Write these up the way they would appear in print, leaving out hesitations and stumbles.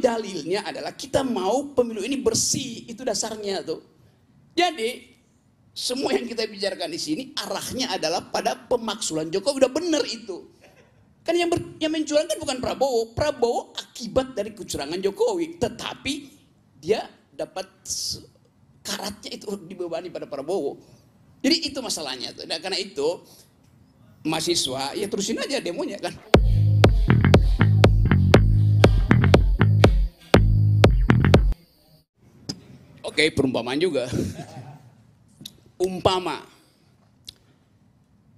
dalilnya adalah kita mau pemilu ini bersih, itu dasarnya tuh. Jadi semua yang kita bicarakan di sini arahnya adalah pada pemaksulan Jokowi, udah bener itu. Kan yang mencurangkan bukan Prabowo, Prabowo akibat dari kecurangan Jokowi, tetapi dia dapat karatnya itu dibebani pada Prabowo. Jadi itu masalahnya tuh. Nah, karena itu mahasiswa ya terusin aja demonya kan. Oke, perumpamaan juga. Umpama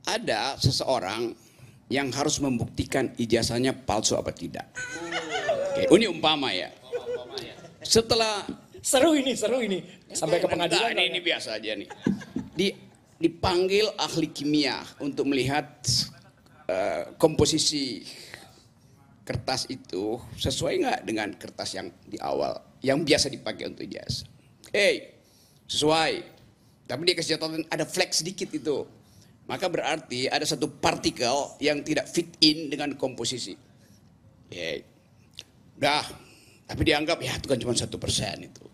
ada seseorang yang harus membuktikan ijazahnya palsu apa tidak. Oke, ini umpama ya. Setelah seru ini sampai ke pengadilan. Ini biasa aja nih. Dipanggil ahli kimia untuk melihat komposisi kertas itu sesuai nggak dengan kertas yang di awal, yang biasa dipakai untuk ijazah. Sesuai. Tapi dia kasih catatan ada flek sedikit itu. Maka berarti ada satu partikel yang tidak fit in dengan komposisi. Udah, tapi dianggap ya itu kan cuma 1% itu.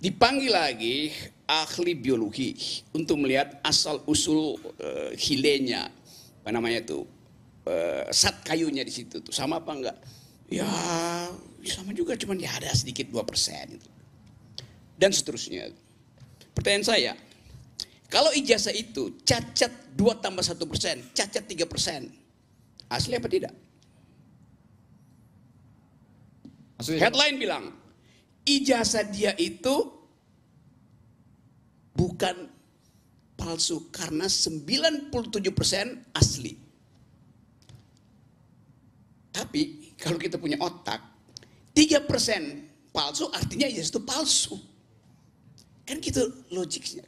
Dipanggil lagi ahli biologi untuk melihat asal usul hilenya, apa namanya itu, zat kayunya di situ tuh sama apa enggak? Ya sama juga, cuman ya ada sedikit 2% itu. Dan seterusnya. Pertanyaan saya, kalau ijazah itu cacat 2 tambah 1%, cacat 3%, asli apa tidak? Headline bilang, ijazah dia itu bukan palsu karena 97% asli. Tapi kalau kita punya otak, 3% palsu artinya ijazah itu palsu. Kan gitu logiknya.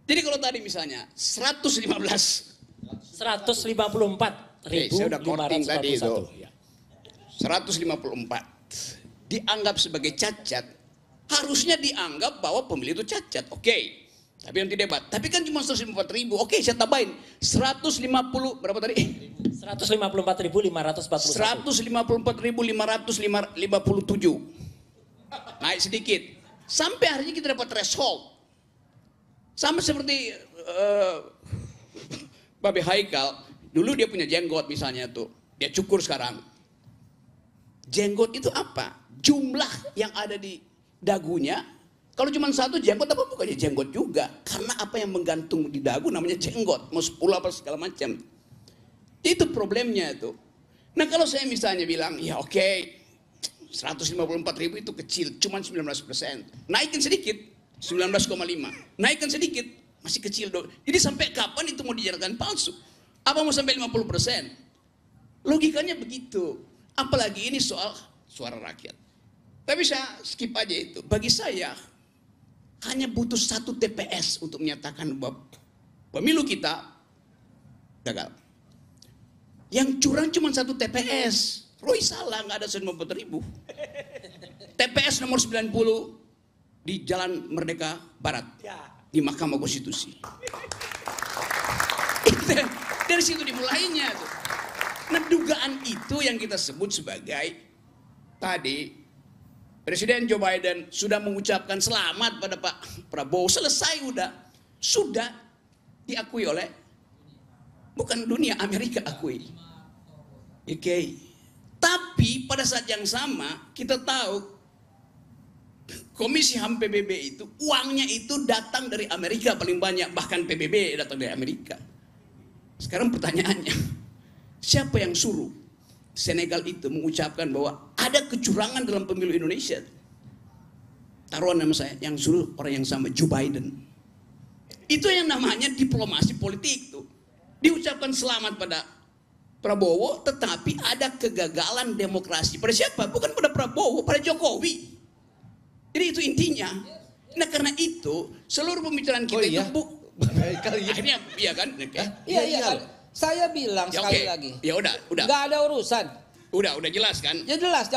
Jadi kalau tadi misalnya 154.541 saya udah korting tadi itu. 154 dianggap sebagai cacat, harusnya dianggap bahwa pemilih itu cacat. Oke. Tapi nanti debat. Tapi kan cuma 154.000. Oke, saya tambahin 150 berapa tadi? 154.541. 154.557. Naik sedikit. Sampai hari ini kita dapat threshold. Sama seperti Babe Haikal, dulu dia punya jenggot misalnya tuh, dia cukur sekarang. Jenggot itu apa? Jumlah yang ada di dagunya, kalau cuma satu jenggot apa bukannya jenggot juga. Karena apa yang menggantung di dagu namanya jenggot, mau 10 apa segala macam. Itu problemnya itu. Nah kalau saya misalnya bilang, ya oke, 154.000 itu kecil, cuma 19%. Naikin sedikit. 19,5. Naikkan sedikit, masih kecil dong. Jadi sampai kapan itu mau dijadikan palsu? Apa mau sampai 50%? Logikanya begitu. Apalagi ini soal suara rakyat. Tapi saya skip aja itu. Bagi saya hanya butuh 1 TPS untuk menyatakan bahwa pemilu kita gagal. Yang curang cuma 1 TPS. Roy salah, nggak ada 154.000. TPS nomor 90 di Jalan Merdeka Barat, di Mahkamah Konstitusi. Dari situ dimulainya tuh. Nah dugaan itu yang kita sebut sebagai tadi Presiden Joe Biden sudah mengucapkan selamat pada Pak Prabowo, selesai sudah diakui oleh bukan dunia, Amerika akui. Oke. Tapi pada saat yang sama kita tahu Komisi HAM PBB itu uangnya itu datang dari Amerika paling banyak, bahkan PBB datang dari Amerika. Sekarang pertanyaannya, siapa yang suruh Senegal itu mengucapkan bahwa ada kecurangan dalam pemilu Indonesia? Taruhan nama saya, yang suruh orang yang sama, Joe Biden. Itu yang namanya diplomasi politik tuh. Diucapkan selamat pada Prabowo, tetapi ada kegagalan demokrasi. Pada siapa? Bukan pada Prabowo, pada Jokowi. Jadi itu intinya. Nah karena itu seluruh pembicaraan kita itu akhirnya iya kan? Iya kan. Saya bilang ya, sekali lagi. Ya udah. Nggak ada urusan. Udah jelas kan? Ya jelas.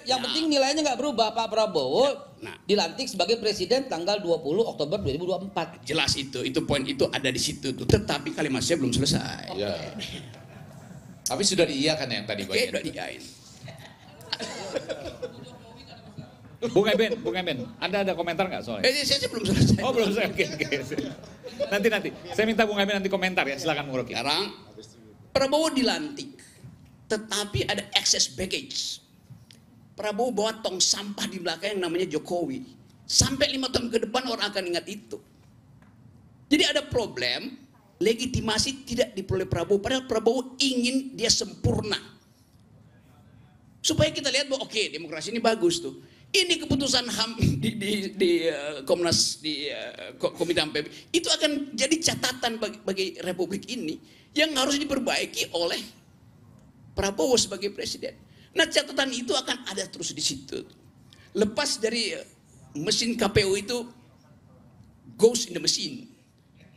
Yang penting nilainya nggak berubah. Pak Prabowo dilantik sebagai presiden tanggal 20 Oktober 2024. Jelas itu poin itu ada di situ tuh. Tetapi kalimat saya belum selesai. Ya. Tapi sudah diiyakan yang tadi. Oke, sudah diiyain. Bung Eben, Anda ada komentar nggak soalnya? Saya belum selesai. Oh belum selesai, oke. Nanti. Saya minta Bung Eben nanti komentar ya, silakan Bung Rocky. Sekarang Prabowo dilantik, tetapi ada excess baggage. Prabowo bawa tong sampah di belakang yang namanya Jokowi. Sampai 5 tahun ke depan orang akan ingat itu. Jadi ada problem, legitimasi tidak diperoleh Prabowo, padahal Prabowo ingin dia sempurna. Supaya kita lihat bahwa oke, demokrasi ini bagus tuh. Ini keputusan HAM di Komnas, di Komite HAM PBB, itu akan jadi catatan bagi Republik ini yang harus diperbaiki oleh Prabowo sebagai presiden. Nah, catatan itu akan ada terus di situ. Lepas dari mesin KPU itu ghost in the machine.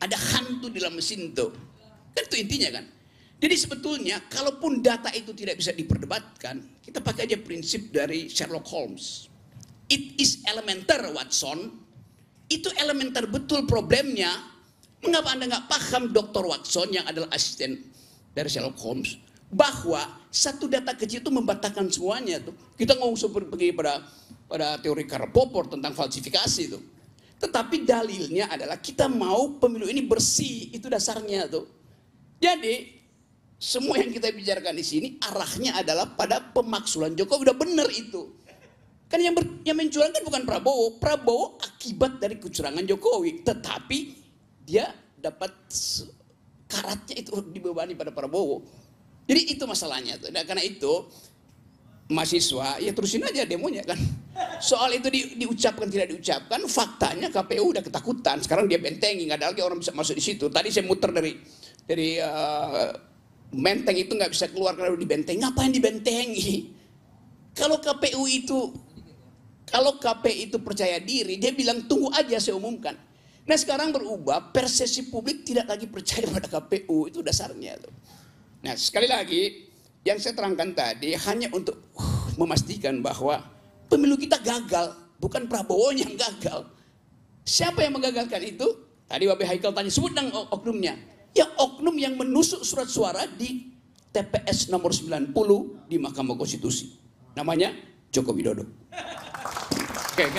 Ada hantu di dalam mesin itu. Kan itu intinya kan. Jadi sebetulnya kalaupun data itu tidak bisa diperdebatkan, kita pakai aja prinsip dari Sherlock Holmes. It is elementer, Watson. Itu elementer betul problemnya. Mengapa Anda nggak paham Dr. Watson yang adalah asisten dari Sherlock Holmes? Bahwa satu data kecil itu membatalkan semuanya tuh. Kita ngomong seperti pada teori Karl Popper tentang falsifikasi itu. Tetapi dalilnya adalah kita mau pemilu ini bersih, itu dasarnya tuh. Jadi semua yang kita bicarakan di sini arahnya adalah pada pemaksulan Jokowi. Udah benar itu. Kan yang mencurangkan bukan Prabowo. Prabowo akibat dari kecurangan Jokowi. Tetapi dia dapat karatnya itu dibebani pada Prabowo. Jadi itu masalahnya tuh. Nah, karena itu mahasiswa ya terusin aja demonya kan. Soal itu diucapkan tidak diucapkan, faktanya KPU udah ketakutan. Sekarang dia bentengi, nggak ada lagi orang bisa masuk di situ. Tadi saya muter dari Menteng itu nggak bisa keluar karena dibentengi. Ngapain dibentengi? Kalau KPU itu percaya diri, dia bilang tunggu aja saya umumkan. Nah sekarang berubah, persepsi publik tidak lagi percaya pada KPU, itu dasarnya tuh. Nah sekali lagi yang saya terangkan tadi hanya untuk memastikan bahwa pemilu kita gagal, bukan Prabowo yang gagal. Siapa yang menggagalkan itu? Tadi Wabe Haikal tanya, sebut dong oknumnya. Ya oknum yang menusuk surat suara di TPS nomor 90 di Mahkamah Konstitusi. Namanya Joko Widodo. Oke,